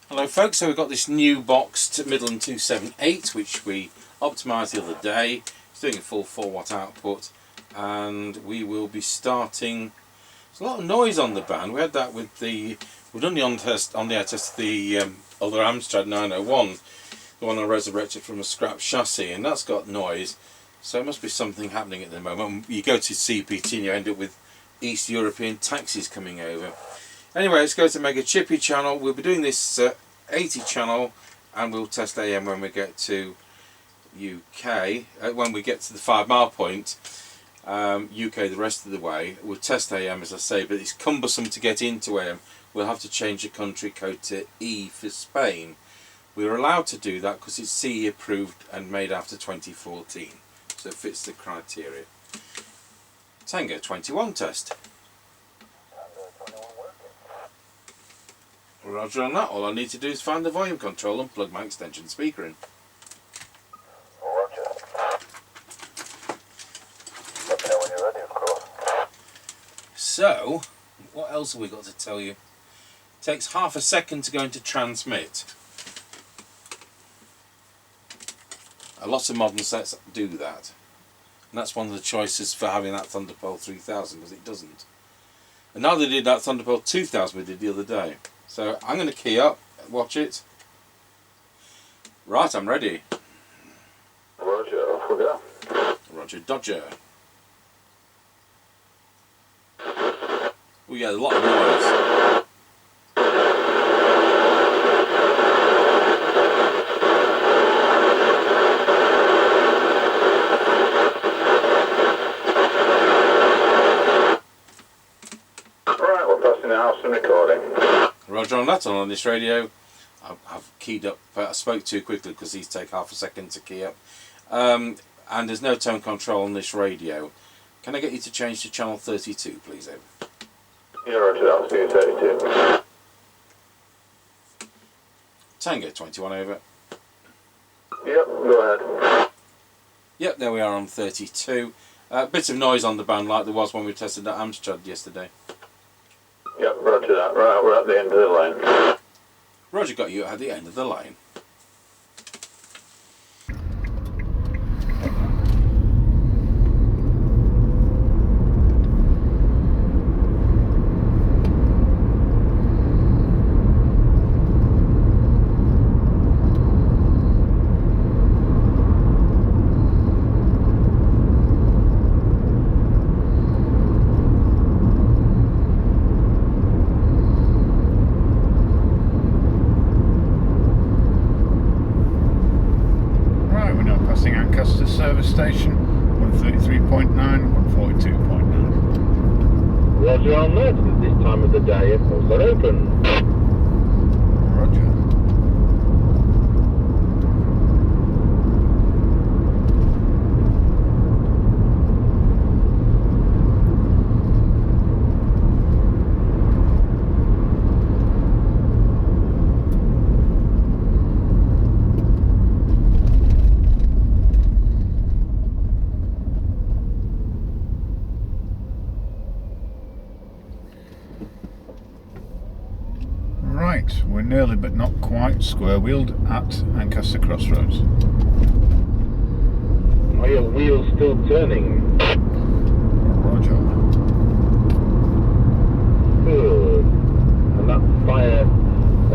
Hello folks, so we've got this new boxed Midland 278 which we optimised the other day. It's doing a full 4 watt output, and we will be starting. There's a lot of noise on the band. We had that with the, we've done the on the air test of the other Amstrad 901, the one I resurrected from a scrap chassis, and that's got noise, so it must be something happening at the moment. You go to CEPT and you end up with East European taxis coming over. Anyway, let's go to Mega Chippie channel. We'll be doing this 80 channel, and we'll test AM when we get to UK. When we get to the 5 mile point, UK the rest of the way. We'll test AM, as I say, but it's cumbersome to get into AM. We'll have to change the country code to E for Spain. We're allowed to do that because it's CE approved and made after 2014, so it fits the criteria. Tango 21 test. Roger on that. All I need to do is find the volume control and plug my extension speaker in. Roger. Let me know when you're ready, of course. So, what else have we got to tell you? It takes half a second to go into transmit. A lot of modern sets do that. And that's one of the choices for having that Thunderpole 3000, because it doesn't. And now they did that Thunderpole 2000 we did the other day. So I'm going to key up, watch it. Right, I'm ready. Roger, off we go. Roger Dodger. We get a lot of noise. Right, we're passing the house and recording. Roger on that. On this radio, I've keyed up. I spoke too quickly because these take half a second to key up. And there's no tone control on this radio. Can I get you to change to channel 32, please, Over? Yeah, Roger, I'll see you 32. Tango 21 over. Yep, go ahead. Yep, there we are on 32. Bit of noise on the band like there was when we tested that Amstrad yesterday. Yep, roger that. Right, we're at the end of the line. Roger got you at the end of the line. Service station 133.9, 142.9. Roger on that. At this time of the day, airports are open. Roger. Right, we're nearly but not quite square-wheeled at Ancaster Crossroads. Are your wheels still turning? Roger. Good. And that fire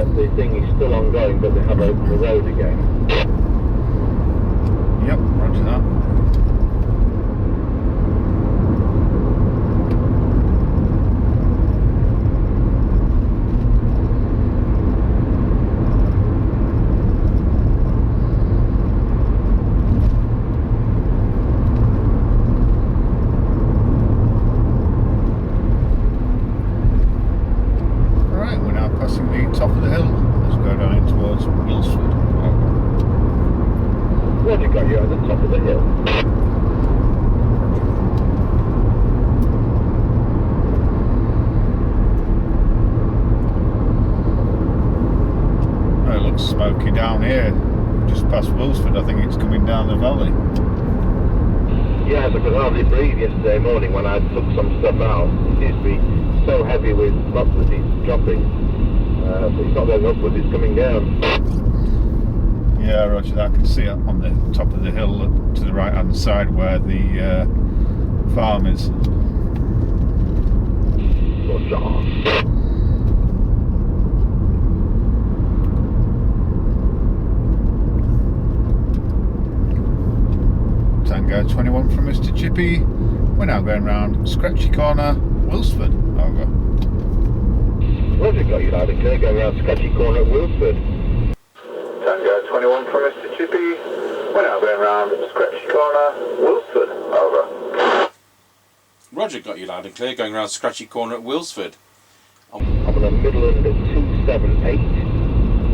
at the thing is still ongoing, but they have opened the road again. Yep, roger that. Top of the hill. Let's go down in towards Milsford. What have you got you at the top of the hill? Oh, it looks smoky down here. Just past Wilsford, I think it's coming down the valley. Yeah, I could hardly breathe yesterday morning when I took some stuff out. It seems to be so heavy with lots of these dropping. But it's not going upwards, it's coming down. Yeah, roger that. I can see it on the top of the hill to the right hand side where the farm is. Tango 21 from Mr. Chippie. We're now going round Scratchy Corner, Wilsford. Over. Roger, got you loud and clear, going round Scratchy Corner at Wilsford. Tango 21 from Mr. Chippie. We're now going round Scratchy Corner, Wilsford. Over. Roger, got you loud and clear, going round Scratchy Corner at Wilsford. I'm on a Midland 278,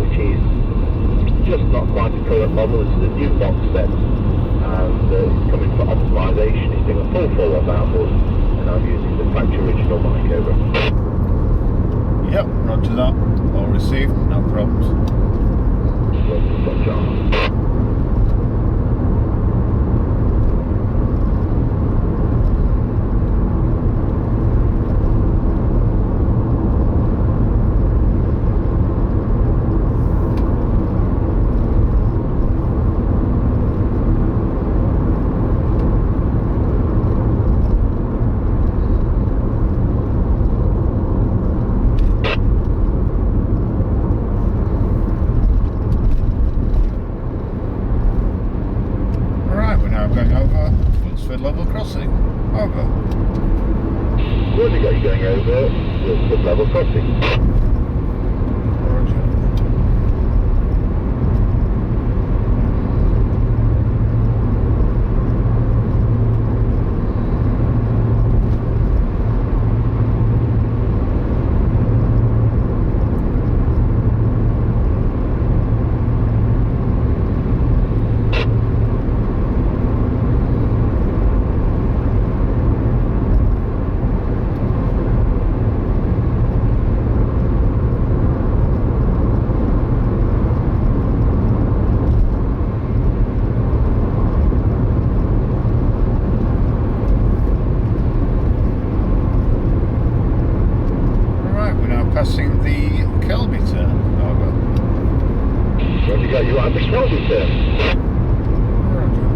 which is just not quite a current model. This is a new box set, and it's coming for optimisation. It's doing a full 4 watt output, and I'm using the factory original mic over. Yep, roger that. All received, no problems. Roger. Level crossing. Over. Roger, got you going over Wilsford level crossing. Roger. Passing the Kelby turn. Over. Roger, got you at the Kelby turn. Roger.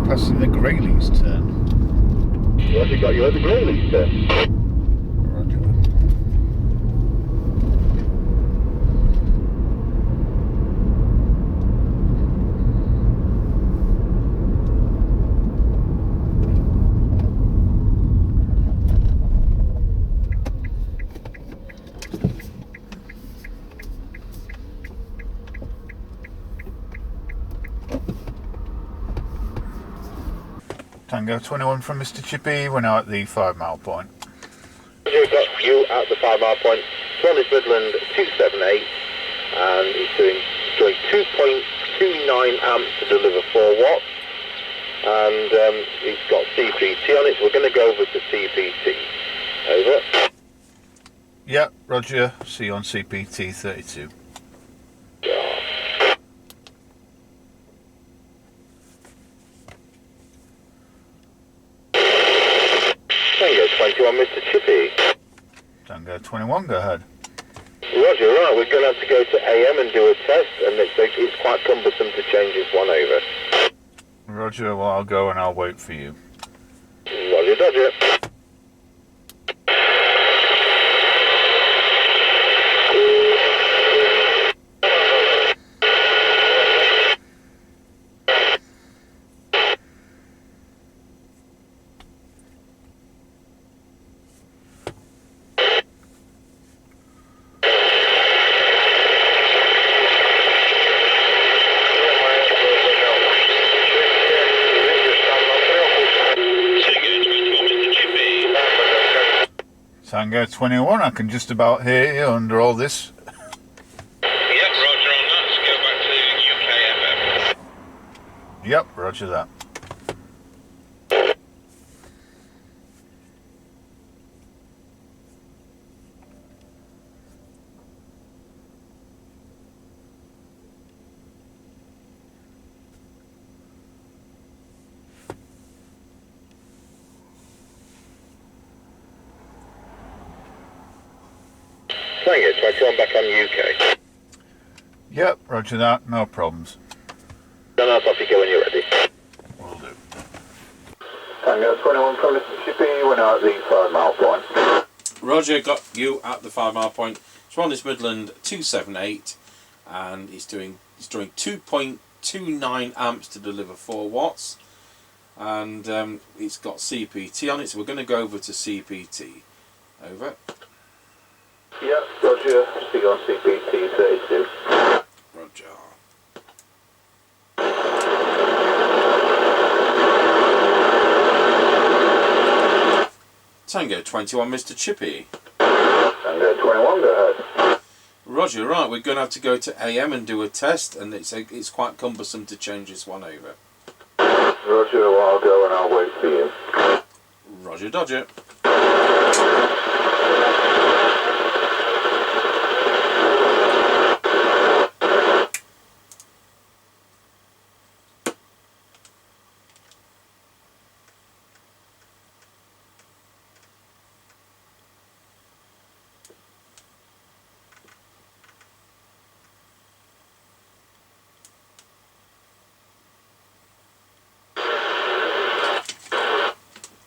Passing the Greyleys turn. Roger, got you at the Greyleys turn. Roger. Tango 21 from Mr. Chippie. We're now at the 5 mile point. We've got you at the 5 mile point. One is Midland 278, and it's doing 2.29 amps to deliver 4 watts. And it's got CPT on it, so we're going to go over to CPT. Over. Yep, roger. See you on CPT 32. Tango 21, Mr. Chippie. Tango 21, go ahead. Roger, right, we're going to have to go to AM and do a test, and it's quite cumbersome to change this one over. Roger, well, I'll go and I'll wait for you. Roger, Dodger. Tango 21, I can just about hear you under all this. Yep, roger on that. Let's go back to UK FM. Yep, roger that. Tango 21 back on UK. Yep, roger that, no problems. Then I'll off you go when you're ready. Will do. Tango 21 from Mr. Chippie, we're now at the 5 mile point. Roger, got you at the 5 mile point. It's on this Midland 278, and he's doing 2.29 amps to deliver 4 watts, and it's got CPT on it. So we're going to go over to CPT. Over. Yep, roger. Stick on CPT 32. Roger. Tango 21, Mr. Chippie. Tango 21, go ahead. Roger, right, we're going to have to go to AM and do a test, and it's quite cumbersome to change this one over. Roger, well, I'll go and I'll wait for you. Roger, Dodger.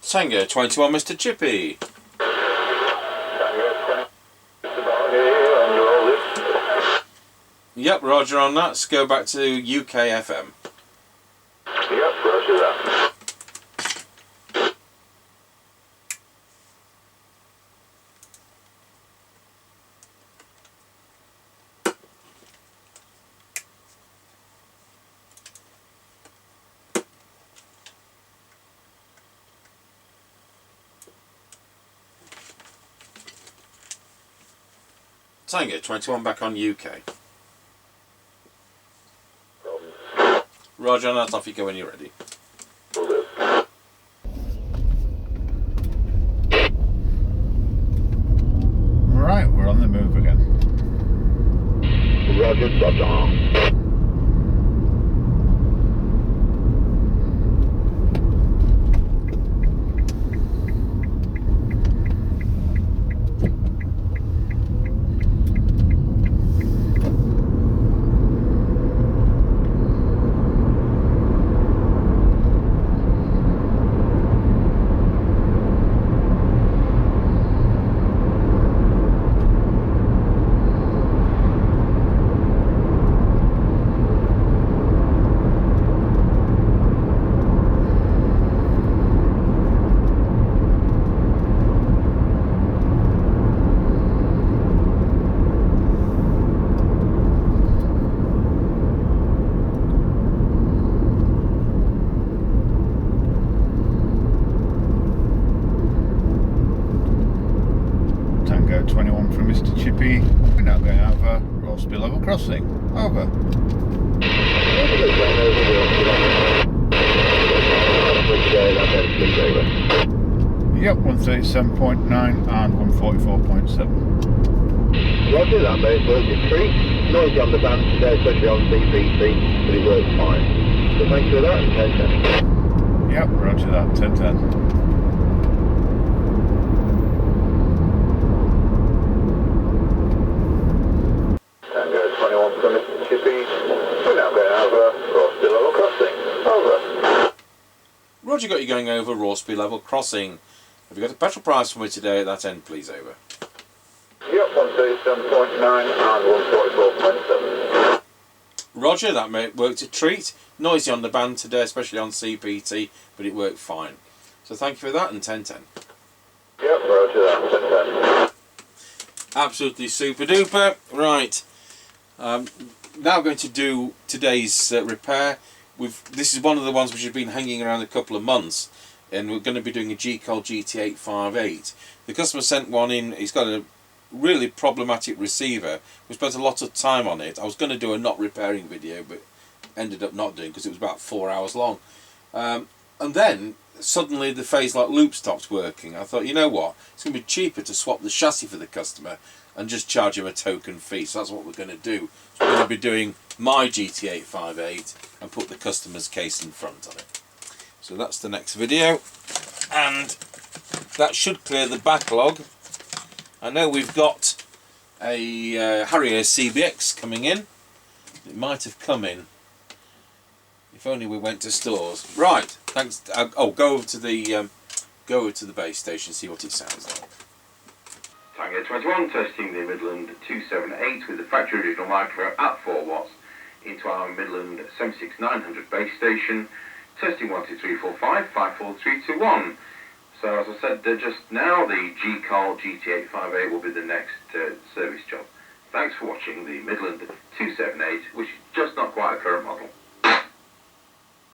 Tango 21, Mr. Chippie. Tango 20, just about here on your old list. Yep, roger on that. Let's go back to UK FM. Yep, roger that. Tango 21 back on UK. Roger on that, off you go when you're ready. Will do. Right, we're on the move again. Roger, Dodger. Tango 21 from Mr. Chippie. We're now going over Rosby Level Crossing. Over. Yep, 137.9 and 144.7. Roger that, mate. Works your treat. Noisy on the band today, especially on CPT, but it works fine. So thank you for that, and 10-10. Yep, roger that, 10-10. Tango 21 from Mr. Chippie. We're now going over Rosby Level Crossing. Over. Roger, got you going over Rosby Level Crossing. Have you got a petrol price for me today at that end, please? Over. Yep, 137.9 and 144.7. Roger, that worked a treat. Noisy on the band today, especially on CPT, but it worked fine. So thank you for that, and 10-10. Yep, roger that, 10-10. Absolutely super duper. Right. Now going to do today's repair. This is one of the ones which has been hanging around a couple of months. and we're going to be doing a G-Col GT858. The customer sent one in. He's got a really problematic receiver. We spent a lot of time on it. I was going to do a not repairing video, but ended up not doing because it was about 4 hours long. And then suddenly the phase lock loop stopped working. I thought, you know what, it's going to be cheaper to swap the chassis for the customer and just charge him a token fee. So that's what we're going to do. So we're going to be doing my GT858 and put the customer's case in front of it. So that's the next video, and that should clear the backlog. I know we've got a Harrier CBX coming in. It might have come in. If only we went to stores. Right. Thanks. Oh, go over to the base station, see what it sounds like. Tango 21 testing the Midland 278 with the factory original micro at 4 watts into our Midland 76900 base station. Testing 1, 2, 3, 4, 5, 5, 4, 3, 2, 1. So as I said just now, the G-Col GT858 will be the next service job. Thanks for watching the Midland 278, which is just not quite a current model.